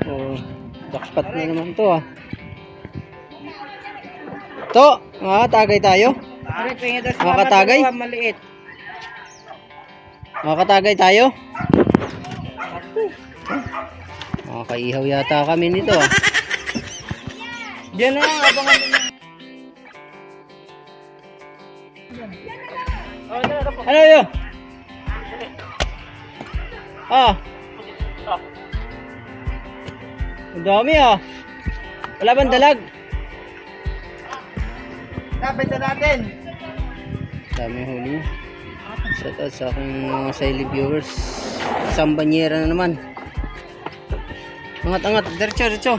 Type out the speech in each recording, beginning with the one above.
Oh, jackpot na naman to ah. To, makakatagay tayo. Makakatagay? Maliit. Makakatagay tayo. Makakaihaw yata kami nito ah. Diyan na lang, abangan nyo na. Ano yun? Ah. Ang dami ah. Wala bang dalag? Kapit na natin. Dami huli. Shout out sa aking mga silent viewers. Isang banyera na naman. Angat-angat. Diretso.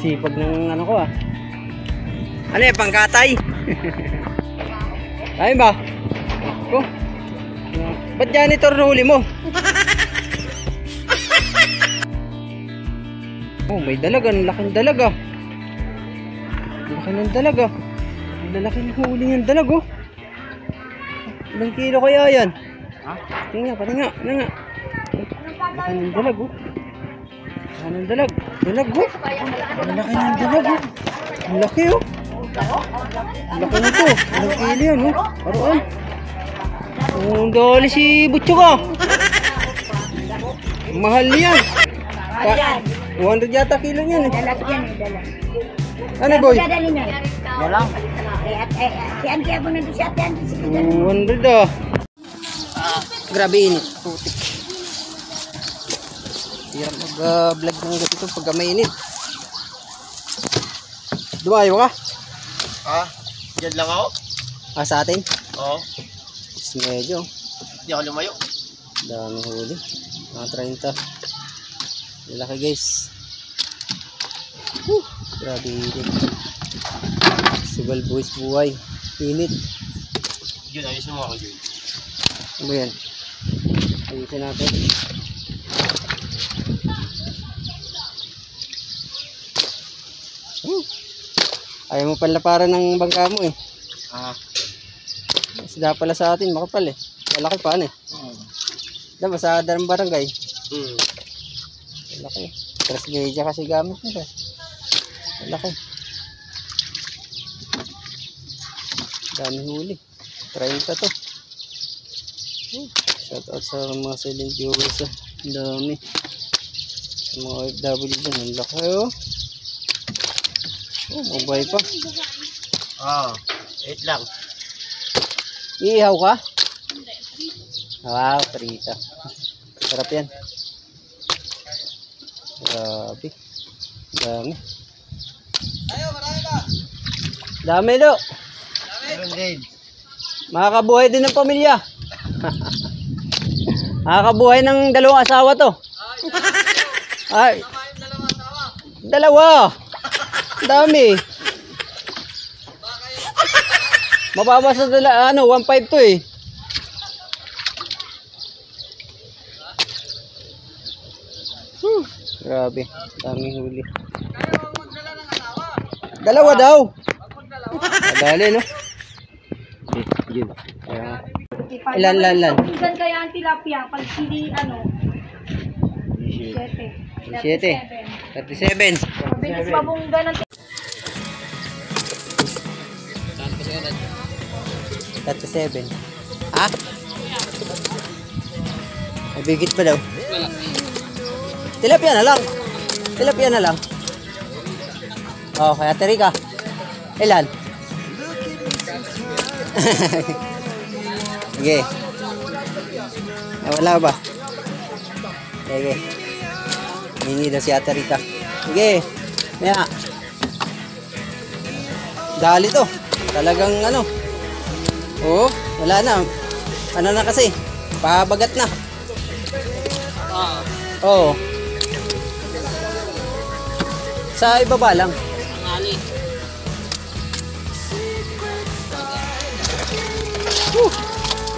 Sipag ng ano ko ah. Ano yung pangkatay? Ayun ba? Oh. Ba't janitor na huli mo? Oh, may dalaga. Ang laking dalaga. Laki ng dalaga. Ang lalaki ng huli ng dalag oh. Ilang kilo kaya yan? Ha? Patinga. Laki ng dalag oh. Laki ng dalag. Dalag oh. Ang laki ng dalag oh. Ang laki oh. Ang laki nito. Ilang kilo yan oh. Paruan. Ang dali si Butcho ka. Mahal yan. 200 yata kilo yan eh. Ano boy? Walang. Kaya po nandun siya. 200 ah. Grabe init. Putik. Hirap mag-vlog ng ganito pagka mainit. Dumayo ka? Ha? Diyan lang ako? Sa atin? Oo. Medyo. Hindi ako lumayo. Dami huli. Mga 30. Lalaki guys. Grabe init. Sugal boys buhay. Init. Yun, ayos mo ako yun. Ano yan? Ayusin natin. Ayaw mo pala ng bangka mo eh. Isda pala sa atin, makapal eh. Malaki pa ano eh. Diba sa darang barangay? Malaki. Tres media kasi gamit nila. Malaki. Dami huli. 30 to. Shout out sa mga silent viewers ah. Dami. Sa mga OFW dyan. Ang laki oh. Oh, mabay pa. Wait lang. Iihaw ka? Wow, prita. Sarap yan. Grabe. Dami. Dami do. Meron din. Makakabuhay din ng pamilya. Makakabuhay ng dalawang asawa to. Ay. Dalawa. Dami. Mababa sa 1.5 to eh. Grabe, daming huli. Dalawa daw. Dali no. Ilan. Minsan kaya ang tilapia pag hindi 37. Mabilis mabungga ng 37. Ha? May bigit pa daw. Tilapia na lang. Oh, kaya tiri ka. Ilan? Sige. Wala ba? Sige. Hingi daw si Ate Rika. Sige. Maya. Dali to. Talagang oh, wala na. Ano na kasi? Pabagat na. Oo. Sa ibaba lang.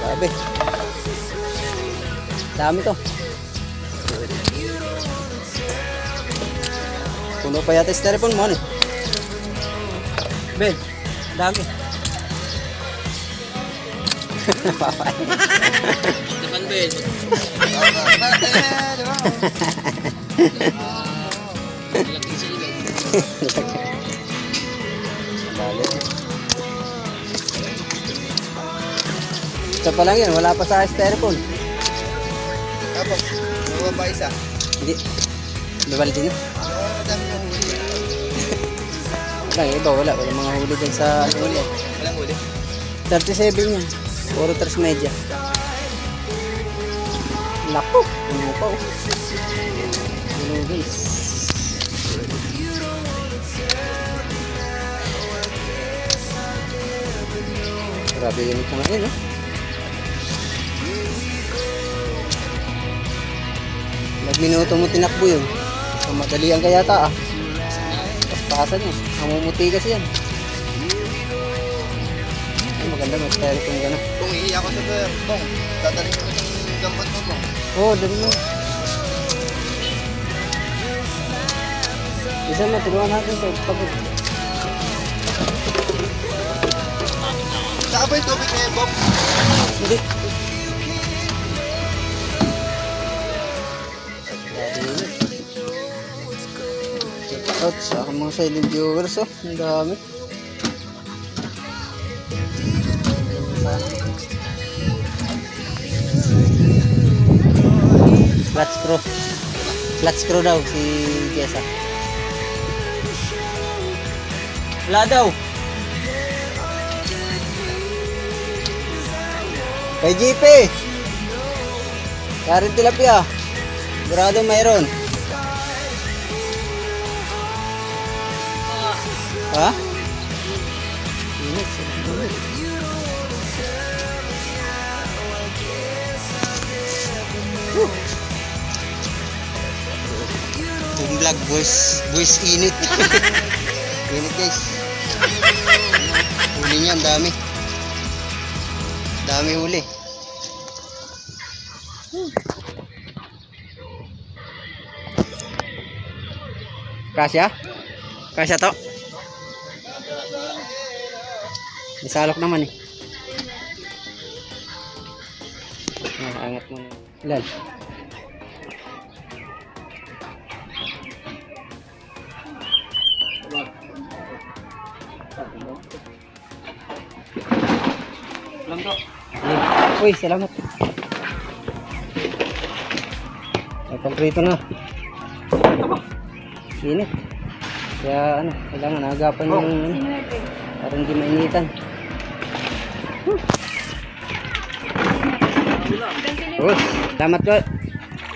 Grabe. Dami to. Puno pa yata styrofoam mo Ben, dami. Depan Ben. Balik. Ito pa lang yan, wala pa sa styrofoam. Tapos, nawa ba isa? Hindi. Bibalik din yun. Dami mo huli. Lang, iba wala. Walang mga huli dyan sa huli. Walang huli. 37 yan. Puro 3 media. Lako. Ano pa oh. Hello guys. Grabe yun ito ngayon no. Nagminuto mo tinakbo yun. Madalian kaya ta ah. Pasan yun. Mamumuti kasi yan. Ay, maganda mag-styrofoam ka na. Kung iiyak ko sa bong, dadalhin ko ng gambat mo bong. Oo, dali mo. Isa na, tulungan natin sa pagod. Saka ba yung tubig na yun, Bob? Hindi. Check out sa aking mga silent viewers oh. Ang dami. Flat screw. Flat screw daw si Jessa. Wala daw. Kay JP. Yarin tilapia. Sigurado mayroon. Ha? Init. Yung vlog boys init. Init guys. Huli niya, ang dami. Dami huli. Kasya? Kasya to? Isalok naman eh. Angat mo na. Ilan? Uy, salamat. Ay, pagprito na. Init. Kaya ano, kailangan agapan yung para hindi mainitan. Uy, salamat po.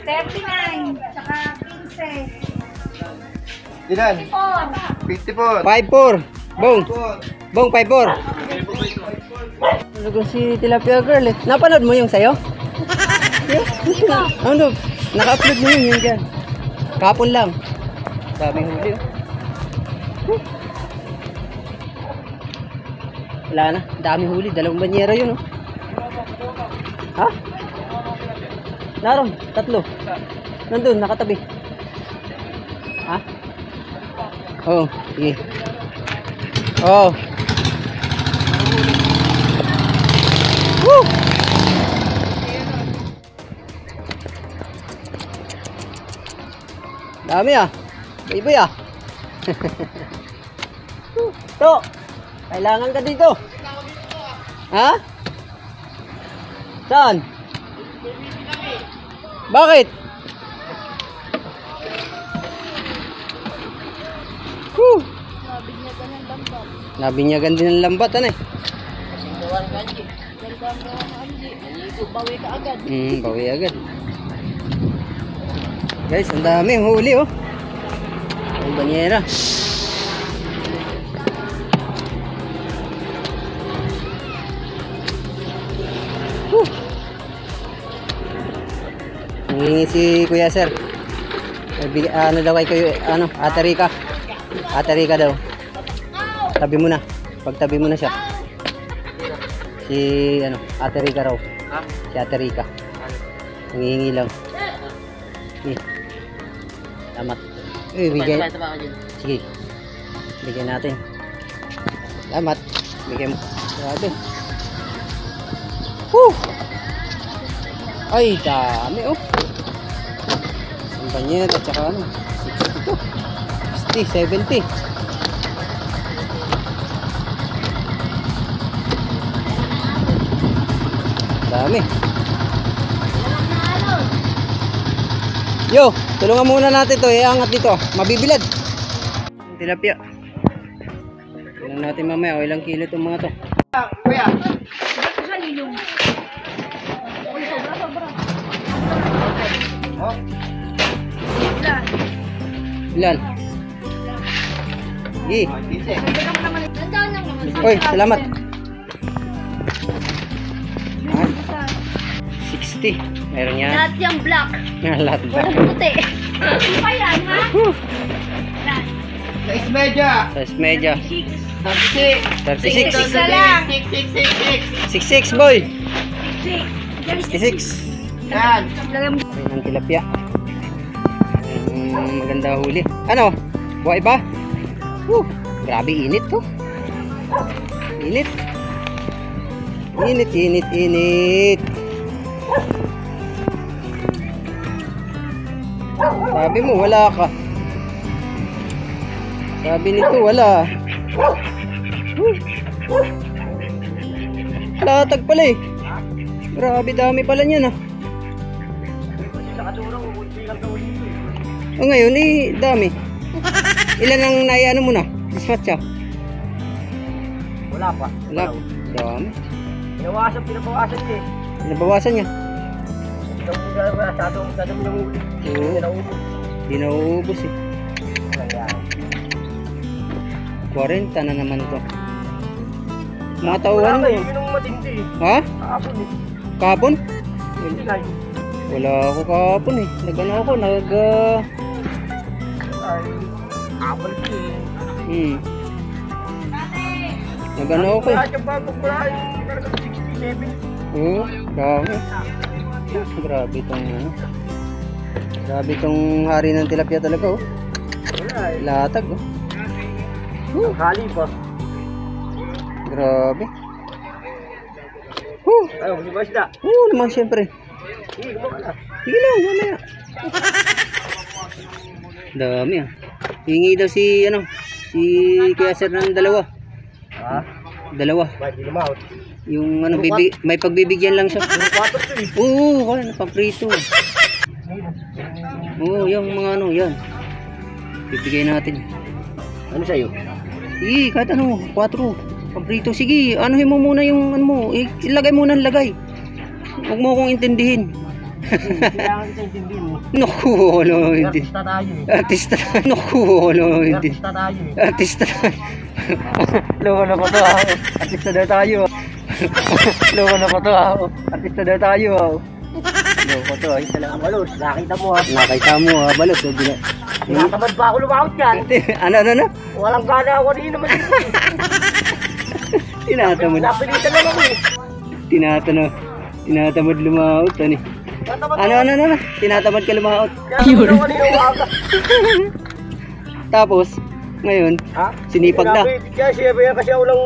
39, saka 15. Ilan? 54. 54. 5-4. Bong. Bong, 5-4. Ano si Tilapia Girl eh. Napanood mo yung sayo? Ano? Naka-upload mo yun dyan. Kapon lang. Daming huli oh. Wala na. Daming huli. 2 banyera yun oh. Ha? Naroon. 3. Nandun. Nakatabi. Ha? Oo. Sige. Oo. Woo! Dami ah. Iba ah. To. Kailangan ka dito. Ha? Saan? Bakit? Woo! Nabinyagan din ng lambat ano eh. Bawi agad. Guys, ang dami huli oh. Ang banyera. Nangingi si Kuya Sir. Ano daw kay Kuya, ano, Ate Rica. Ate Rica daw. Tabi mo na. Pagtabi mo na siya. Si ano, Ate Rica raw. Si Ate Rica. Nangingi lang. Salamat. Bigay. Sige. Bigyan natin. Salamat. Bigyan mo. Grabe. Woo! Ay, dami oh. Ang banyet at saka ano, 60 to. 60, 70. Dami. Yo, tulungan muna natin to, iangat dito. Mabibilad. Tilapia. Tingnan natin mamaya o ilang kilo itong mga to. Kuya. Oh. Ilan? Gi. Sige. Oy, salamat. 60. Meron yan. Lahat yung black. Lahat ba? Walang puti. Ano pa yan, ha? Size media. Size media. 36. 36. Isa lang. 6. 66 boy. 66. 66. Yan. Ayun ang tilapia. Maganda huli. Ano? Buhay ba? Grabe init to. Init. Init, init, init. Sabi mo wala ka. Sabi nito wala. Latag pala eh. Grabe dami pala niyan ah. O ngayon eh dami. Ilan ang naiano mo na? Dispatcha? Wala pa. Wala. Dami. Pinabawasan niya eh. Nabawasan niya. Masyadong nanguhuli. Oo. Di nauubos eh. 40 na naman to. Mga tauhan mo. Yun ang matindi. Ha? Kahapon eh. Kahapon? Hindi na. Wala ako kahapon eh. Nag-ano ako, Ay, apal ko eh. Nag-ano ako eh. Lahat yung bago ko lang yung karagam 67. Oo, dami. Grabe itong ano. Grabe itong hari ng tilapia talaga oh. Wala eh. Latag oh. Kali pa. Grabe. Ayaw, hindi ba isda? Oo naman syempre. Hindi, kumaka na. Sige lang, mamaya. Dami ah. Hingi daw si ano, si Kuya Sir ng dalawa. Ha? Dalawa. Bakit di lumaot? Yung ano, may pagbibigyan lang siya. Puro 4 to eh. Oo, kaya pang-prito. Oo, yung mga ano, yan. Bibigay natin. Ano sa'yo? Sige, kahit ano, 4. Pang-prito. Sige, anuhin mo muna yung ano mo. Ilagay mo ng lagay. Huwag mo akong intindihin. Kailangan kita intindihin mo. Naku, wala hindi. Artista tayo eh. Artista. Naku, wala hindi. Artista tayo eh. Artista. Loko na ko to ah. Artista daw tayo ah. Loko na ko to ah. Artista daw tayo ah. Loko to ah. Salamat balos, nakita mo ha. Nakita mo ah, balos. So, Tinatamad pa ako lumaot yan. ano? Walang gana ako rin naman dito. Tinatamad. Napilitan lang ako eh. Tinatamad lumaot. Ano? Tinatamad ka lumaot. Kaya ako kanina umaga. Tapos, ngayon, Ha? sinipag na. Kaya siya ba yan kasi ako lang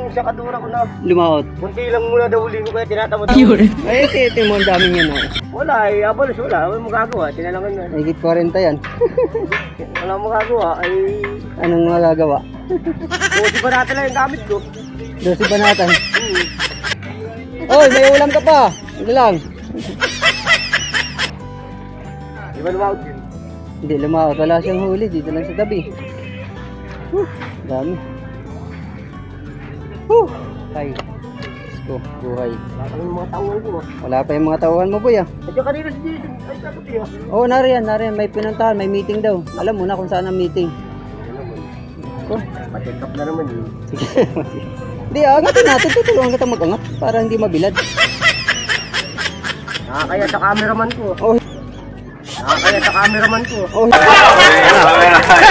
sa kadura ko na. Lumaot. Kunti lang muna daw huli ko kaya tinatamad ako. Ay, ito mo ang dami niyan ah. Wala eh, abalos wala. Walang magagawa. Tinalangan na. Higit 40 yan. Wala magagawa ay... Anong magagawa? Kasi ba natin lang yung gamit ko? 12 banatan. Oy, may ulam ka pa. Ito lang. Di ba lumaot yun? Hindi lumaot. Wala siyang huli. Dito lang sa tabi. Dami. Ay. Sko, buhay. Wala kami mga tauhan ko ah. Wala pa yung mga tawahan mo, boy ah. At yung kanina si Jason, ay sagot yun. Oo, nariyan. May pinuntahan. May meeting daw. Alam mo na kung saan ang meeting. Oh, Pacheck up na naman yun. sige. Hindi, agatin natin. Tutulungan kita mag-angat para hindi mabilad. Nakakaya sa cameraman ko. Oh, Nakakaya sa cameraman ko. oh.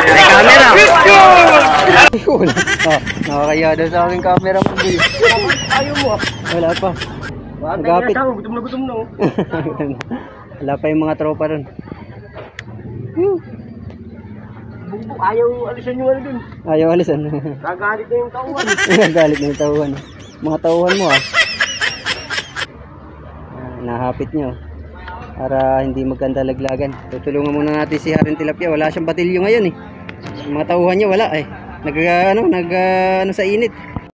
May camera. Wala. Oh, nakakaya daw sa aking camera mo, boy. Ayaw mo ah. Wala pa. Wag Magapit. na gutom na gutom na oh. Wala pa yung mga tropa ron. Bugbog, ayaw alisan yung ano dun. Ayaw alisan. Gagalit na yung tauhan. Nagalit na yung tauhan. Mga tauhan mo ah. Nahapit nyo. para hindi magkanda laglagan. Tutulungan muna natin si Haring Tilapia. Wala siyang batilyo ngayon eh. Yung mga tauhan niya wala eh. Nag sa init.